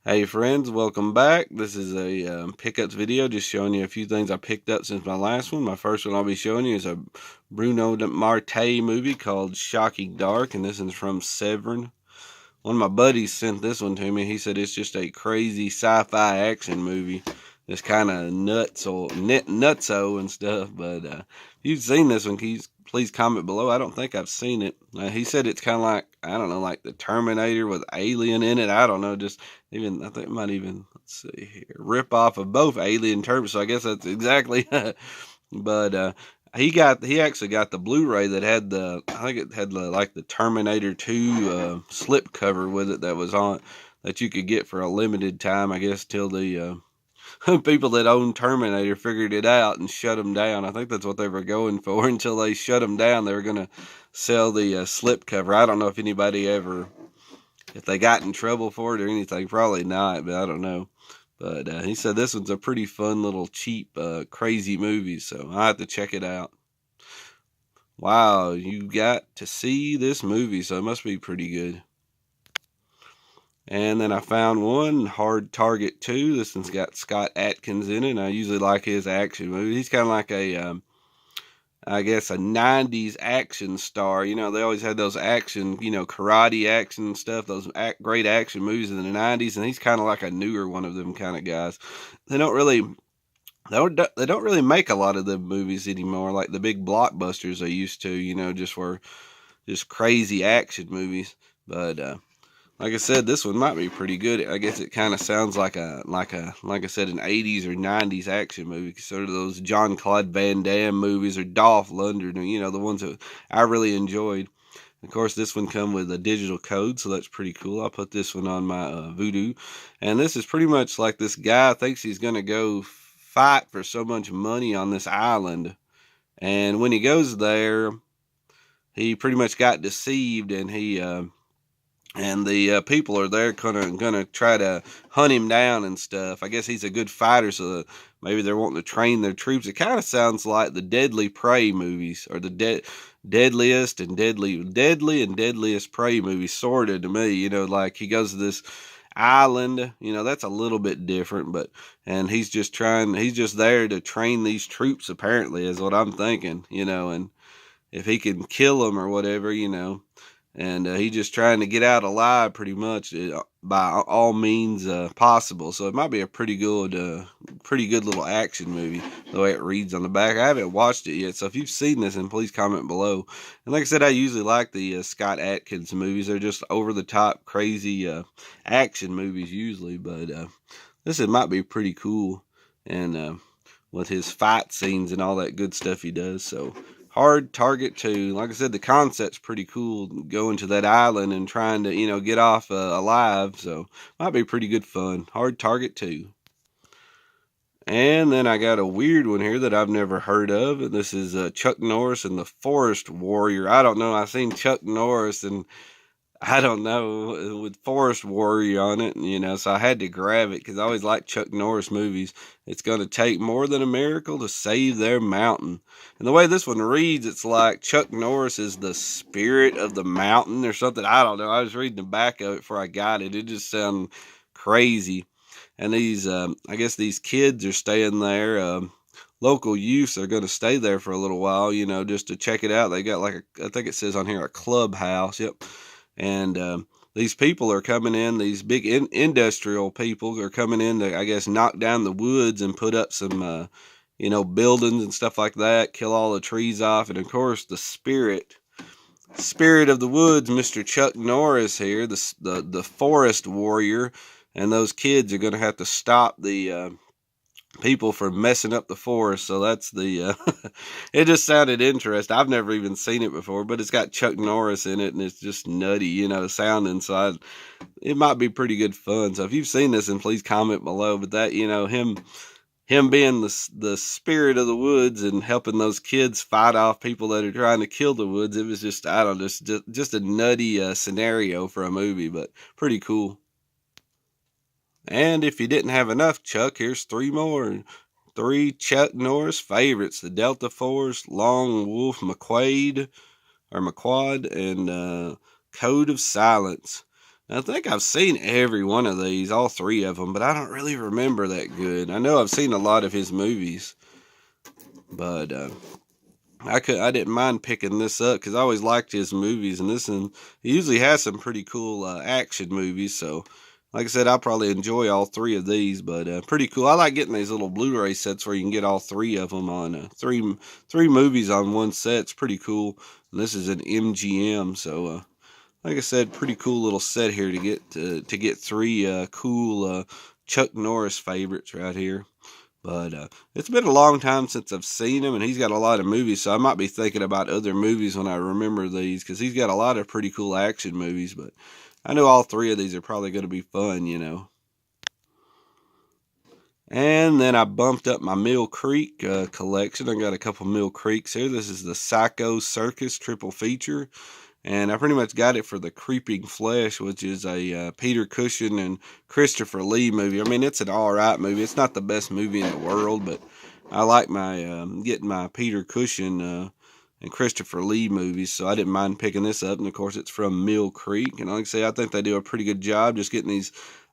Hey friends, welcome back. This is a pickups video, just showing you a few things I picked up since my last one. My first one I'll be showing you is a Bruno Marte movie called Shocking Dark, and this is from Severn. One of my buddies sent this one to me. He said it's just a crazy sci-fi action movie. It's kind of nutso and stuff. But if you've seen this one, please comment below. I don't think I've seen it. He said it's kind of like, I don't know, like the Terminator with Alien in it. I don't know, just even, I think it might even, let's see here, rip off of both Alien terms. So I guess that's exactly. But he actually got the Blu-ray that had I think it had like the Terminator 2 slip cover with it that was on, that you could get for a limited time, I guess, till the people that own Terminator figured it out and shut them down. I think that's what they were going for. Until they shut them down, they were going to sell the slip cover. I don't know if anybody ever, if they got in trouble for it or anything. Probably not, but I don't know. But he said this one's a pretty fun little cheap, crazy movie, so I have to check it out. Wow, you got to see this movie, so it must be pretty good. And then I found one, Hard Target 2. This one's got Scott Adkins in it, and I usually like his action movies. He's kind of like I guess, a 90s action star. You know, they always had those action, karate action stuff, those great action movies in the 90s, and he's kind of like a newer one of them kind of guys. They don't really, they don't really make a lot of the movies anymore, like the big blockbusters they used to, just crazy action movies. But like I said, this one might be pretty good. I guess it kind of sounds like like I said, an 80s or 90s action movie, sort of those Jean-Claude Van Damme movies or Dolph Lundgren, the ones that I really enjoyed. Of course, this one come with a digital code, so that's pretty cool. I'll put this one on my Voodoo. And this is pretty much like this guy thinks he's going to go fight for so much money on this island. And when he goes there, he pretty much got deceived, and the people are there gonna try to hunt him down and stuff. I guess he's a good fighter, so maybe they're wanting to train their troops. It kind of sounds like the Deadly Prey movies, or the Deadliest and Deadliest Prey movies, sort of, to me. Like he goes to this island. That's a little bit different, and he's just there to train these troops, apparently, is what I'm thinking. And if he can kill them or whatever. And he's just trying to get out alive, pretty much, by all means possible. So it might be a pretty good little action movie, the way it reads on the back. I haven't watched it yet, so if you've seen this, then please comment below. And like I said, I usually like the Scott Adkins movies. They're just over the top, crazy action movies usually, but this might be pretty cool, and with his fight scenes and all that good stuff he does. So Hard Target 2. Like I said, the concept's pretty cool, going to that island and trying to, get off alive. So might be pretty good fun. Hard Target 2. And then I got a weird one here that I've never heard of. And this is Chuck Norris and the Forest Warrior. I don't know. I've seen Chuck Norris, and I don't know, with Forest Warrior on it, so I had to grab it because I always like Chuck Norris movies. It's going to take more than a miracle to save their mountain. And the way this one reads, it's like Chuck Norris is the spirit of the mountain or something. I don't know. I was reading the back of it before I got it. It just sounded crazy. And I guess these kids are staying there. Local youths are going to stay there for a little while, just to check it out. They got I think it says on here, a clubhouse. Yep. And these people are coming in, these big industrial people are coming in to, I guess, knock down the woods and put up some, buildings and stuff like that, kill all the trees off. And of course, the spirit of the woods, Mr. Chuck Norris here, the Forest Warrior, and those kids are going to have to stop the people from messing up the forest. So that's the it just sounded interesting. I've never even seen it before, but it's got Chuck Norris in it, and it's just nutty, sounding. So it might be pretty good fun. So if you've seen this, then please comment below. But that, him being the spirit of the woods and helping those kids fight off people that are trying to kill the woods, it was just, I don't know, just a nutty scenario for a movie, but pretty cool. And if you didn't have enough Chuck, here's three more. 3 Chuck Norris favorites: the Delta Force, Long Wolf McQuade, and Code of Silence. I think I've seen every one of these, all three of them, but I don't really remember that good. I know I've seen a lot of his movies, but I didn't mind picking this up because I always liked his movies, and he usually has some pretty cool action movies. So, like I said, I'll probably enjoy all three of these, but pretty cool. I like getting these little Blu-ray sets where you can get all three of them on three movies on one set. It's pretty cool. And this is an MGM, so like I said, pretty cool little set here to get three cool Chuck Norris favorites right here. But it's been a long time since I've seen him, and he's got a lot of movies, so I might be thinking about other movies when I remember these, because he's got a lot of pretty cool action movies, but I know all three of these are probably going to be fun, you know. And then I bumped up my Mill Creek collection. I got a couple Mill Creeks here. This is the Psycho Circus triple feature. And I pretty much got it for the Creeping Flesh, which is a Peter Cushing and Christopher Lee movie. I mean, it's an alright movie. It's not the best movie in the world, but I like my getting my Peter Cushing and Christopher Lee movies, so I didn't mind picking this up. And of course, it's from Mill Creek. And like I say, I think they do a pretty good job just getting these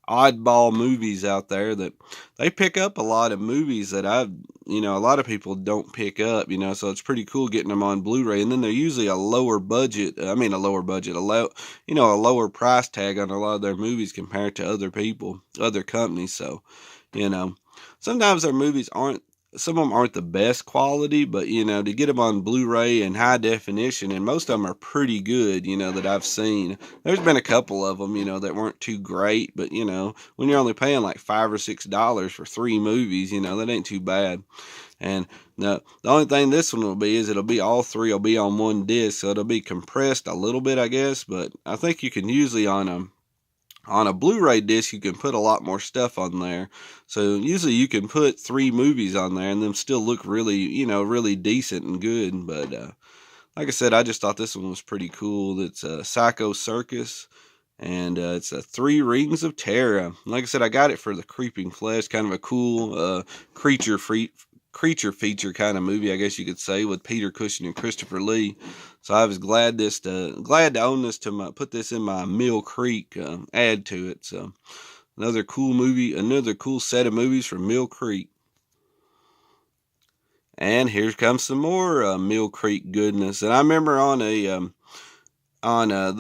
oddball movies out there that they pick up a lot of movies that a lot of people don't pick up, so it's pretty cool getting them on Blu-ray. And then they're usually a lower budget, a lower price tag on a lot of their movies compared to other companies. So, sometimes their movies some of them aren't the best quality, but to get them on Blu-ray in high definition, and most of them are pretty good, that I've seen. There's been a couple of them, that weren't too great, but when you're only paying like $5 or $6 for three movies, that ain't too bad. And the only thing this one will be is all three will be on one disc, so it'll be compressed a little bit, I guess. But I think you can usually on a Blu-ray disc, you can put a lot more stuff on there. So usually you can put three movies on there and them still look really, really decent and good. But like I said, I just thought this one was pretty cool. It's a Psycho Circus, and it's a Three Rings of Terror. Like I said, I got it for the Creeping Flesh, kind of a cool creature feature kind of movie, I guess you could say, with Peter Cushing and Christopher Lee. So I was glad to own this put this in my Mill Creek, add to it. So another cool movie, another cool set of movies from Mill Creek. And here comes some more Mill Creek goodness. And I remember on the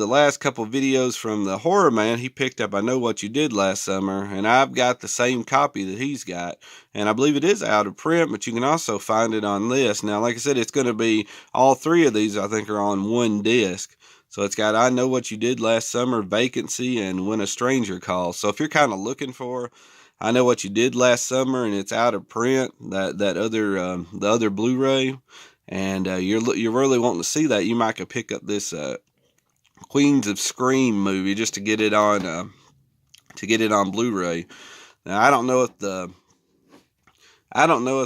last couple videos from the Horror Man, he picked up I Know What You Did Last Summer, and I've got the same copy that he's got, and I believe it is out of print, but you can also find it on this. Now, like I said, it's going to be, all three of these I think are on one disc. So it's got I Know What You Did Last Summer, Vacancy, and When a Stranger Calls. So if you're kind of looking for I Know What You Did Last Summer and it's out of print, the other Blu-ray, and you're really wanting to see that, you might could pick up this Queens of Scream movie just to get it on Blu-ray. Now I don't know if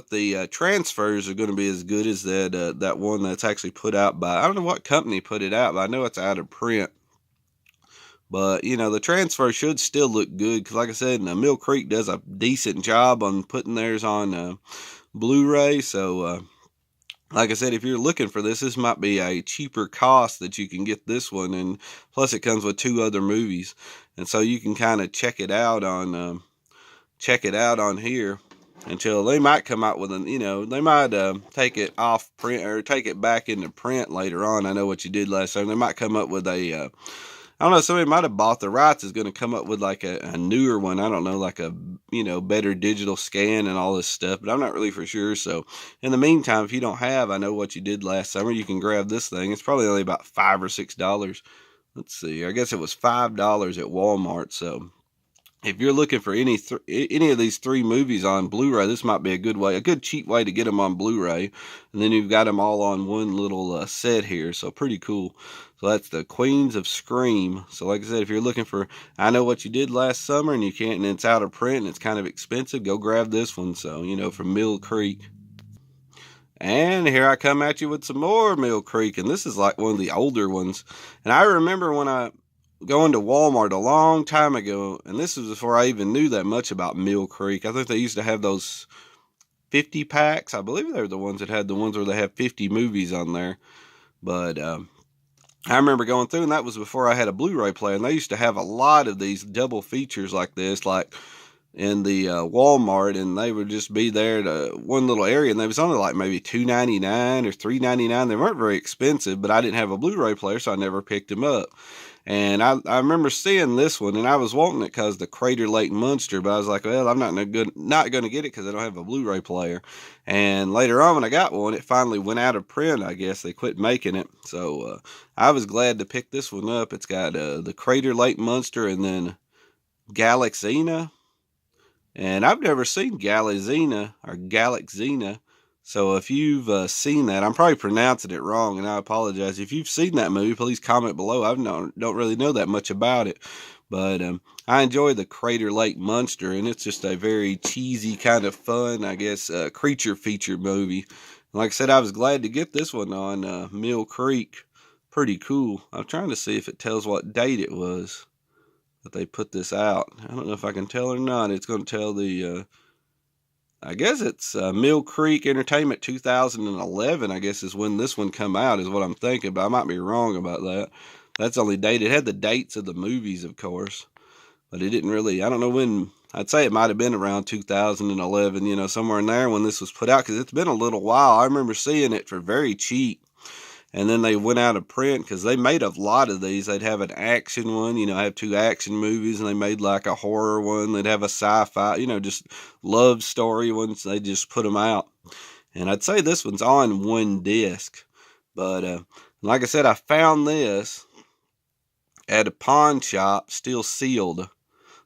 the transfers are going to be as good as that one that's actually put out by, I don't know what company put it out, but I know it's out of print. But the transfer should still look good, because like I said, Mill Creek does a decent job on putting theirs on Blu-ray. So like I said, if you're looking for this might be a cheaper cost that you can get this one, and plus it comes with two other movies, and so you can kind of check it out on here until they might come out with they might take it off print or take it back into print later on. I Know What You Did Last Summer. They might come up with a I don't know, somebody might have bought the rights, is going to come up with like a newer one. I don't know, like a, better digital scan and all this stuff, but I'm not really for sure. So in the meantime, if you don't have I Know What You Did Last Summer, you can grab this thing. It's probably only about $5 or $6. Let's see, I guess it was $5 at Walmart. So if you're looking for any of these three movies on Blu-ray, this might be a good cheap way to get them on Blu-ray. And then you've got them all on one little set here, so pretty cool. So that's the Queens of Scream. So like I said, if you're looking for I Know What You Did Last Summer and it's out of print and it's kind of expensive, go grab this one. So, from Mill Creek. And here I come at you with some more Mill Creek, and this is like one of the older ones. And I remember when I going to Walmart a long time ago, and this was before I even knew that much about Mill Creek. I think they used to have those 50 packs. I believe they were the ones that had the ones where they have 50 movies on there. But I remember going through, and that was before I had a Blu-ray player, and they used to have a lot of these double features like this, like in the Walmart, and they would just be there to one little area, and they was only like maybe $2.99 or $3.99. They weren't very expensive, but I didn't have a Blu-ray player, so I never picked them up. And I remember seeing this one, and I was wanting it because the Crater Lake Monster, but I was like, well, I'm not going to get it because I don't have a Blu-ray player. And later on, when I got one, it finally went out of print. I guess they quit making it, so I was glad to pick this one up. It's got the Crater Lake Monster and then Galaxina. And I've never seen Galaxina or Galaxina. So if you've seen that, I'm probably pronouncing it wrong, and I apologize. If you've seen that movie, please comment below. I don't really know that much about it. But I enjoy the Crater Lake Monster, and it's just a very cheesy kind of fun, I guess, creature feature movie. Like I said, I was glad to get this one on Mill Creek. Pretty cool. I'm trying to see if it tells what date it was that they put this out. I don't know if I can tell or not. It's going to tell the, I guess it's Mill Creek Entertainment 2011, I guess is when this one come out, is what I'm thinking, but I might be wrong about that. That's only dated. It had the dates of the movies, of course, but it didn't really, I don't know when. I'd say it might have been around 2011, somewhere in there when this was put out, because it's been a little while. I remember seeing it for very cheap. And then they went out of print because they made a lot of these. They'd have an action one, have 2 action movies, and they made like a horror one. They'd have a sci-fi, just love story ones. They just put them out. And I'd say this one's on 1 disc. But like I said, I found this at a pawn shop, still sealed.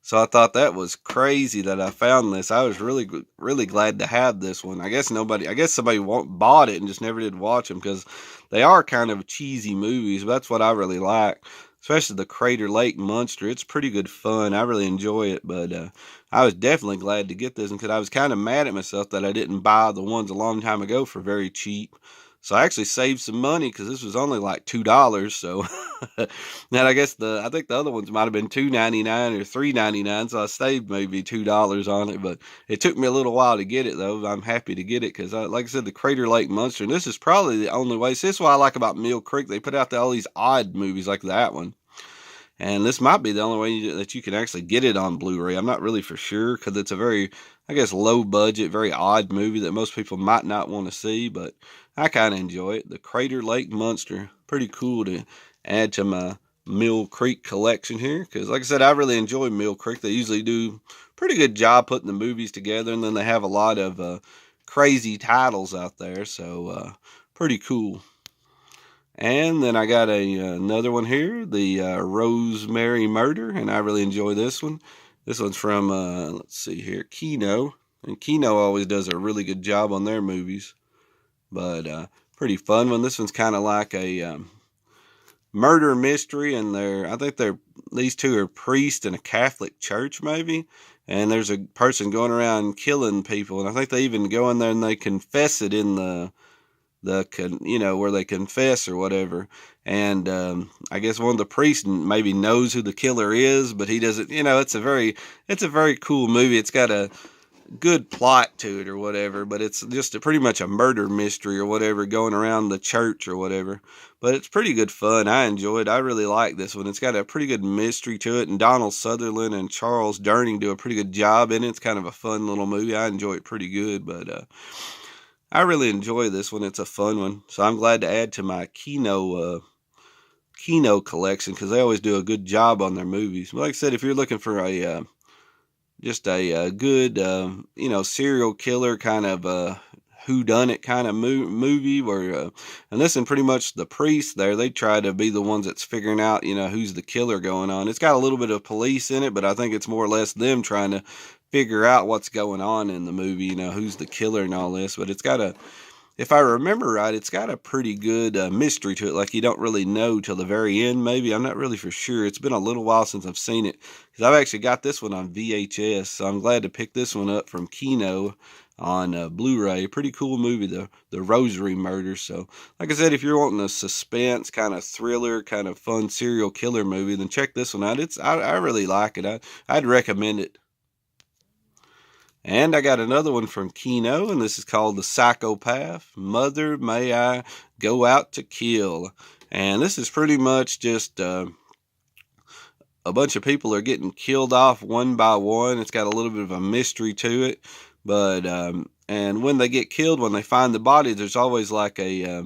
So I thought that was crazy that I found this. I was really, really glad to have this one. I guess somebody bought it and just never did watch them, because they are kind of cheesy movies. But that's what I really like, especially the Crater Lake Monster. It's pretty good fun. I really enjoy it. But I was definitely glad to get this one, because I was kind of mad at myself that I didn't buy the ones a long time ago for very cheap. So I actually saved some money, because this was only like $2. So now I think the other ones might have been $2.99 or $3.99. So I saved maybe $2 on it. But it took me a little while to get it, though. I'm happy to get it because, like I said, the Crater Lake Monster. And this is probably the only way. So this is what I like about Mill Creek. They put out all these odd movies like that one. And this might be the only way that you can actually get it on Blu-ray. I'm not really for sure, because it's a very, I guess, low budget, very odd movie that most people might not want to see, but I kind of enjoy it. The Crater Lake Monster. Pretty cool to add to my Mill Creek collection here, because like I said, I really enjoy Mill Creek. They usually do a pretty good job putting the movies together, and then they have a lot of crazy titles out there, so pretty cool. And then I got another one here, the Rosemary Murder, and I really enjoy this one. This one's from, let's see here, Kino. And Kino always does a really good job on their movies. But pretty fun one. This one's kind of like a murder mystery, and I think these two are priests in a Catholic church, maybe. And there's a person going around killing people, and I think they even go in there and they confess it in where they confess or whatever. And I guess one of the priests maybe knows who the killer is, but he doesn't. It's a very cool movie. It's got a good plot to it or whatever, but it's just pretty much a murder mystery or whatever going around the church or whatever. But it's pretty good fun. I enjoy it. I really like this one. It's got a pretty good mystery to it, and Donald Sutherland and Charles Durning do a pretty good job in it. It's kind of a fun little movie. I enjoy it pretty good, but I really enjoy this one. It's a fun one. So I'm glad to add to my Kino collection, because they always do a good job on their movies. But like I said, if you're looking for just a good, serial killer kind of whodunit kind of movie, where, and this and pretty much the priests there, they try to be the ones that's figuring out, who's the killer going on. It's got a little bit of police in it, but I think it's more or less them trying to figure out what's going on in the movie, who's the killer and all this. But it's got if I remember right, it's got a pretty good mystery to it. Like, you don't really know till the very end, maybe. I'm not really for sure. It's been a little while since I've seen it, because I've actually got this one on VHS. So I'm glad to pick this one up from Kino on Blu-ray. Pretty cool movie, the Rosary Murder. So, like I said, if you're wanting a suspense, kind of thriller, kind of fun serial killer movie, then check this one out. I really like it. I'd recommend it. And I got another one from Kino, and this is called The Psychopath. Mother, May I Go Out to Kill. And this is pretty much just a bunch of people are getting killed off one by one. It's got a little bit of a mystery to it, but and when they get killed, when they find the body, there's always like a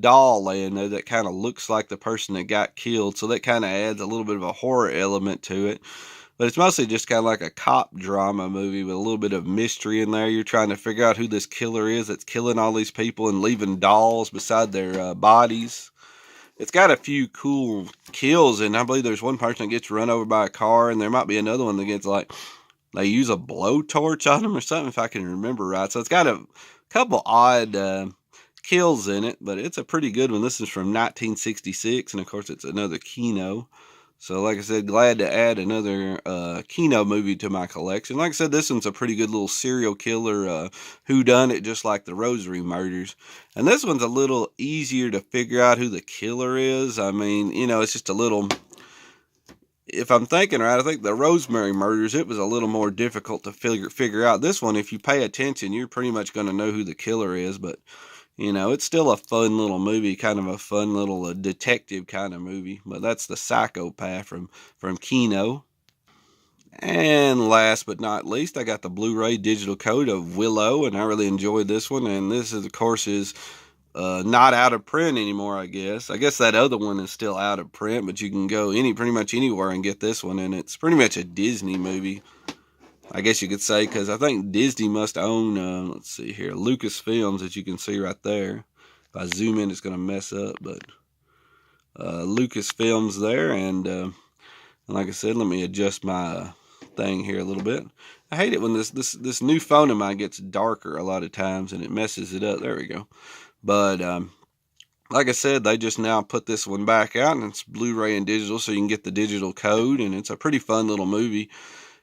doll laying there that kind of looks like the person that got killed. So that kind of adds a little bit of a horror element to it. But it's mostly just kind of like a cop drama movie with a little bit of mystery in there. You're trying to figure out who this killer is that's killing all these people and leaving dolls beside their bodies. It's got a few cool kills, and I believe there's one person that gets run over by a car, and there might be another one that gets, like, they use a blowtorch on them or something, if I can remember right. So it's got a couple odd kills in it, but it's a pretty good one. This is from 1966, and of course it's another Kino. So like I said, glad to add another Kino movie to my collection. Like I said, this one's a pretty good little serial killer whodunit, just like the Rosary Murders. And this one's a little easier to figure out who the killer is. I mean, you know, it's just a little... If I'm thinking right, I think the Rosemary Murders, it was a little more difficult to figure out. This one, if you pay attention, you're pretty much going to know who the killer is, but... You know, it's still a fun little movie, kind of a fun little detective kind of movie. But that's The Psychopath from Kino. And last but not least, I got the Blu-ray digital code of Willow, and I really enjoyed this one. And this, is, of course, is not out of print anymore, I guess. I guess that other one is still out of print, but you can go pretty much anywhere and get this one. And it's pretty much a Disney movie, I guess you could say, because I think Disney must own, let's see here, Lucasfilms, as you can see right there. If I zoom in, it's going to mess up, but Lucasfilms there, and like I said, let me adjust my thing here a little bit. I hate it when this new phone of mine gets darker a lot of times, and it messes it up. There we go. But like I said, they just now put this one back out, and it's Blu-ray and digital, so you can get the digital code, and it's a pretty fun little movie.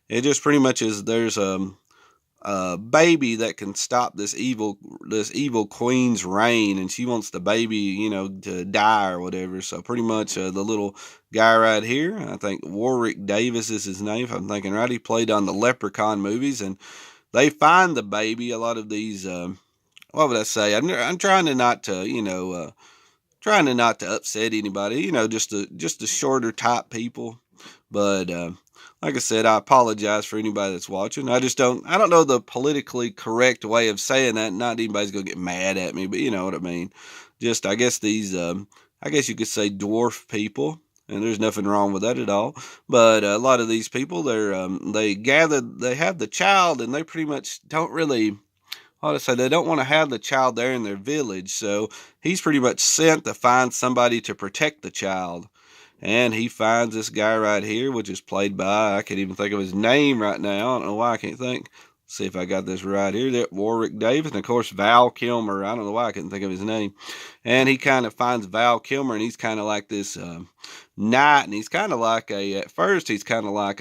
It just pretty much is, there's a baby that can stop this evil queen's reign, and she wants the baby, you know, to die or whatever. So pretty much the little guy right here, I think Warwick Davis is his name, if I'm thinking right. He played on the Leprechaun movies, and they find the baby. A lot of these, what would I say? I'm trying to not to, you know, trying to not to upset anybody, you know, just the shorter type people. But like I said, I apologize for anybody that's watching. I don't know the politically correct way of saying that. Not anybody's going to get mad at me, but you know what I mean. Just, I guess these, I guess you could say dwarf people, and there's nothing wrong with that at all. But a lot of these people, they have the child, and they pretty much don't really, how to say, they don't want to have the child there in their village. So he's pretty much sent to find somebody to protect the child. And he finds this guy right here, which is played by, I can't even think of his name right now. I don't know why I can't think. Let's see if I got this right here. That Warwick Davis, and of course Val Kilmer. I don't know why I couldn't think of his name. And he kind of finds Val Kilmer, and he's kind of like this knight, and he's kind of like at first he's kind of like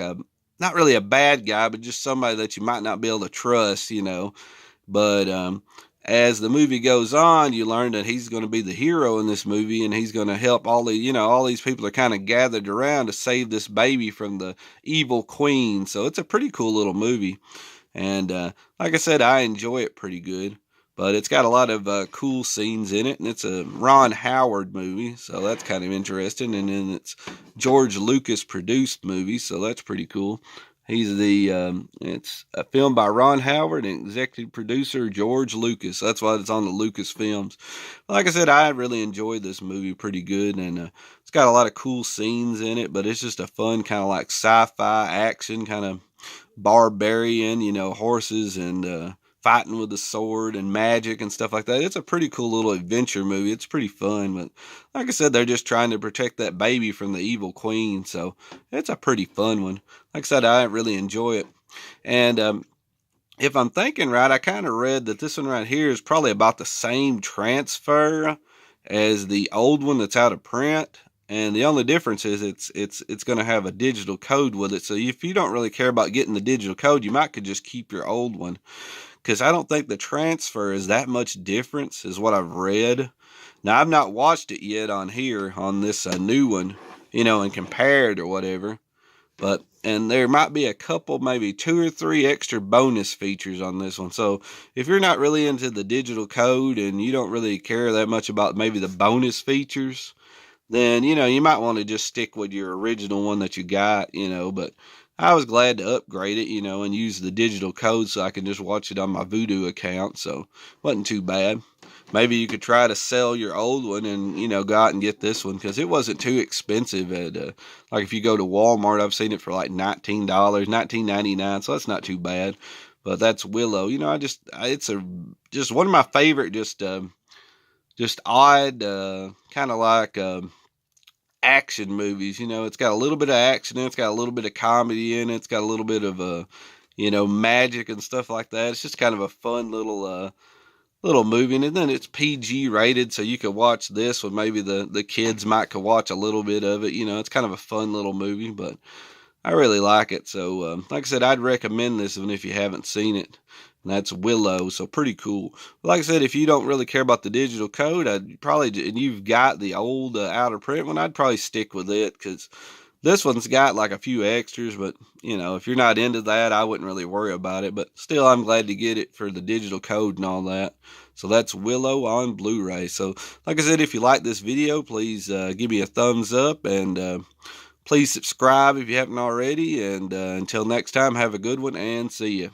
not really a bad guy, but just somebody that you might not be able to trust, you know. But as the movie goes on, you learn that he's going to be the hero in this movie, and he's going to help all these people are kind of gathered around to save this baby from the evil queen. So it's a pretty cool little movie. And like I said, I enjoy it pretty good. But it's got a lot of cool scenes in it, and it's a Ron Howard movie, so that's kind of interesting. And then it's George Lucas produced movie, so that's pretty cool. He's it's a film by Ron Howard and executive producer George Lucas. That's why it's on the Lucas Films. Like I said, I really enjoyed this movie pretty good, and it's got a lot of cool scenes in it, but it's just a fun kind of like sci-fi action, kind of barbarian, you know, horses and fighting with a sword and magic and stuff like that. It's a pretty cool little adventure movie. It's pretty fun, but like I said, they're just trying to protect that baby from the evil queen, so it's a pretty fun one. Like I said, I really enjoy it. And if I'm thinking right, I kind of read that this one right here is probably about the same transfer as the old one that's out of print. And the only difference is it's going to have a digital code with it. So if you don't really care about getting the digital code, you might could just keep your old one. Because I don't think the transfer is that much difference, is what I've read. Now, I've not watched it yet on here, on this new one, you know, and compared or whatever. And there might be a couple, maybe 2 or 3 extra bonus features on this one. So if you're not really into the digital code and you don't really care that much about maybe the bonus features, then, you might want to just stick with your original one that you got, but I was glad to upgrade it, and use the digital code so I can just watch it on my Vudu account. So wasn't too bad. Maybe you could try to sell your old one and, go out and get this one because it wasn't too expensive. Like if you go to Walmart, I've seen it for like $19, $19.99. So that's not too bad. But that's Willow. It's just one of my favorite, just odd, kind of like, action movies. It's got a little bit of action in it. It's got a little bit of comedy in it. It's got a little bit of magic and stuff like that. It's just kind of a fun little movie. And then it's PG rated, so you could watch this when maybe the kids might could watch a little bit of it. It's kind of a fun little movie, but I really like it. So like I said, I'd recommend this one if you haven't seen it. And that's Willow, so pretty cool. Like I said, if you don't really care about the digital code, and you've got the old out of print one, I'd probably stick with it because this one's got like a few extras. But if you're not into that, I wouldn't really worry about it. But still, I'm glad to get it for the digital code and all that. So that's Willow on Blu-ray. So like I said, if you like this video, please give me a thumbs up and please subscribe if you haven't already. And until next time, have a good one and see you.